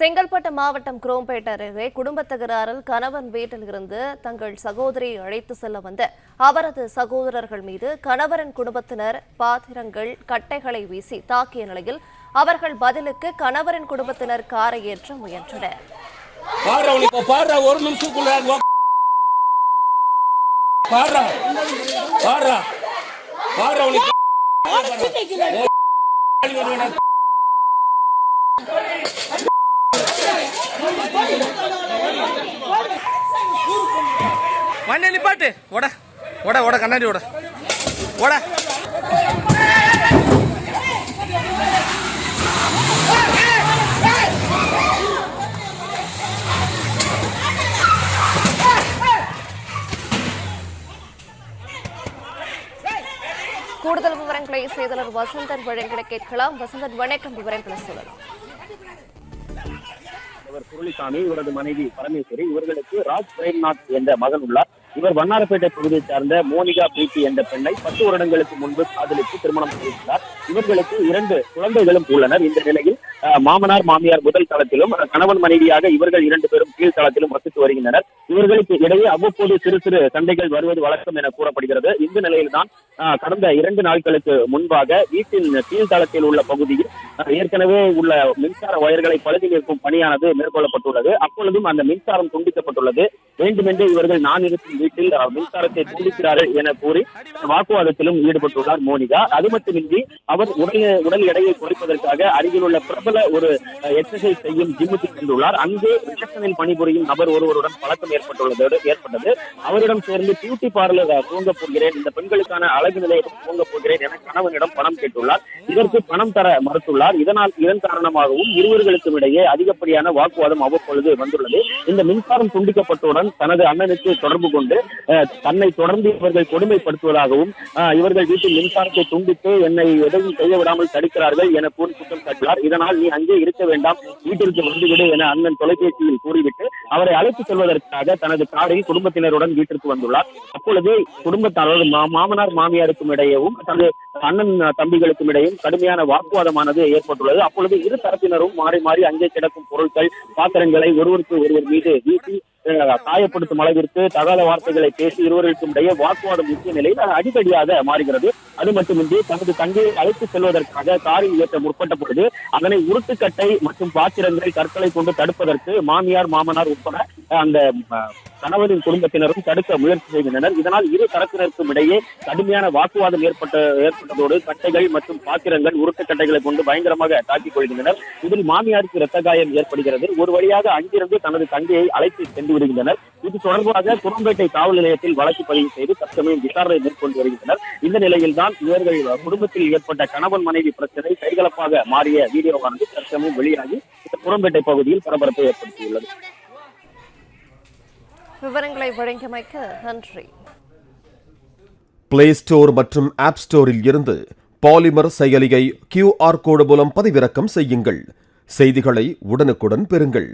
செங்கல்பட்டு மாவட்டம் குரோம்பேட்டை அருகே குடும்ப தகராறில் கணவன் வீட்டில் இருந்து தங்கள் சகோதரியை அழைத்து செல்ல வந்த அவரது சகோதரர்கள் மீது கணவரின் குடும்பத்தினர் பாத்திரங்கள் கட்டைகளை வீசி தாக்கிய நிலையில் அவர்கள் பதிலுக்கு கணவரின் குடும்பத்தினர் காரை ஏற்ற முயன்றனர். வண்டி நிப்பாட்டு ஓட ஓட ஓட கண்ணாடி ஓட ஓட கூடுதல் விவரங்களை செய்தியாளர் வசந்தன் வழங்கிட கேட்கலாம். வசந்தன், வணக்கம். விவரங்களை சொல்லலாம். சுருளிசாமி, இவரது மனைவி பரமேஸ்வரி, இவர்களுக்கு ராஜ் பிரேம்நாத் என்ற மகன் உள்ளார். இவர் வண்ணாரப்பேட்டை பகுதியை சார்ந்த மோனிகா பிரீத்தி என்ற பெண்ணை 10 வருடங்களுக்கு முன்பு காதலித்து திருமணம் செய்துள்ளார். இவர்களுக்கு 2 குழந்தைகளும் உள்ளனர். இந்த நிலையில் மாமனார் மாமியார் முதல் தளத்திலும் கணவன் மனைவியாக இவர்கள் 2 பேரும் கீழ் தளத்திலும் வசித்து வருகின்றனர். இவர்களுக்கு இடையே அவ்வப்போது சிறு சிறு சண்டைகள் வருவது வழக்கம் என கூறப்படுகிறது. இந்த நிலையில்தான் கடந்த 2 நாட்களுக்கு முன்பாக வீட்டின் கீழ் தளத்தில் உள்ள பகுதியில் ஏற்கனவே உள்ள மின்சார வயர்களை பழுது நிற்கும் பணியானது மேற்கொள்ளப்பட்டுள்ளது. அப்பொழுதும் அந்த மின்சாரம் துண்டிக்கப்பட்டுள்ளது. வேண்டுமென்றே இவர்கள் நான் இருக்கும் வீட்டில் மின்சாரத்தை துண்டிக்கிறார்கள் என கூறி வாக்குவாதத்திலும் ஈடுபட்டுள்ளார் மோனிகா. அது மட்டுமின்றி அவர் உடல் எடையை குறைப்பதற்காக அருகில் உள்ள பிரபல ஒரு எக்ஸசைஸ் செய்யும் ஜிம்முக்கு சென்றுள்ளார். அங்கே ரிசப்ஷனில் பணிபுரியும் நபர் ஒருவருடன் பழக்கம் ஏற்பட்டது. அவரிடம் சேர்ந்து பியூட்டி பார்லர் தூங்க போகிறேன், இந்த பெண்களுக்கான அழகு நிலையத்தில் தூங்க போகிறேன் என கணவனிடம் பணம் கேட்டுள்ளார். இதற்கு பணம் தர மறுத்துள்ளார். இதன் காரணமாகவும் இருவர்களுக்கும் இடையே அதிகப்படியான வாக்குவாதம் அவ்வப்பொழுது வந்துள்ளது. இந்த மின்சாரம் துண்டிக்கப்பட்டவுடன் தனது அண்ணனுக்கு தொடர்பு கொண்டு தன்னை தொடர்ந்து இவர்கள் கொடுமைப்படுத்துவதாகவும் இவர்கள் வீட்டில் மின்சாரத்தை துண்டித்து என்னை எதையும் செய்ய விடாமல் தடுக்கிறார்கள் என கூறி குற்றம் சாட்டினார். இதனால் நீ அங்கே இருக்க வேண்டாம், வீட்டிற்கு வந்துவிடு என அண்ணன் தொலைபேசியில் கூறிவிட்டு அவரை அழைத்து செல்வதற்காக தனது காரில் குடும்பத்தினருடன் வீட்டிற்கு வந்துள்ளார். அப்பொழுது குடும்பத்தார் மாமனார் மாமியாருக்கும் இடையேவும் தனது அண்ணன் தம்பிகளுக்கும் இடையும் கடுமையான வாக்குவாதமானது ஏற்பட்டுள்ளது. அப்பொழுது இரு தரப்பினரும் மாறி மாறி அங்கே கிடக்கும் பொருட்கள், பாத்திரங்களை ஒருவருக்கு ஒருவர் மீது வீசி காயப்படுத்தும் அளவிற்கு தகாத வார்த்தைகளை பேசி இருவருக்கும் இடையே வாக்குவாதம் முக்கிய நிலையில் அடிக்கடியாக மாறுகிறது. அது மட்டுமின்றி தனது தங்கையை அழைத்து செல்வதற்காக காரில் ஏற்ற முற்பட்ட பொழுது அதனை உருட்டுக்கட்டை மற்றும் பாத்திரங்கள் கற்களை கொண்டு தடுப்பதற்கு மாமியார் மாமனார் உட்பட அந்த கணவரின் குடும்பத்தினரும் தடுக்க முயற்சி செய்கின்றனர். இதனால் இரு தரப்பினருக்கும் இடையே கடுமையான வாக்குவாதம் ஏற்பட்டதோடு கட்டைகள் மற்றும் பாத்திரங்கள் உருட்டுக்கட்டைகளை கொண்டு பயங்கரமாக தாக்கிக் கொள்கின்றனர். இதில் மாமியாருக்கு இரத்த காயம் ஏற்படுகிறது. ஒரு வழியாக அங்கிருந்து தனது தங்கையை அழைத்து சென்று விடுகின்றனர். இது தொடர்பாக குரோம்பேட்டை காவல் நிலையத்தில் வழக்கு பதிவு செய்து தற்சமயம் விசாரணை மேற்கொண்டு வருகின்றனர். இந்த நிலையில் தான் இவர்கள் குடும்பத்தில் ஏற்பட்ட கணவன் மனைவி பிரச்சனை கைகலப்பாக மாறிய வீடியோவானது தற்சமயம் வெளியாகி குரோம்பேட்டை பகுதியில் பரபரப்பை ஏற்படுத்தியுள்ளது. விவரங்களை வழங்கியமைக்க நன்றி. பிளே ஸ்டோர் மற்றும் ஆப் ஸ்டோரில் இருந்து பாலிமர் செயலியை QR கோடு மூலம் பதிவிறக்கம் செய்யுங்கள். செய்திகளை உடனுக்குடன் பெறுங்கள்.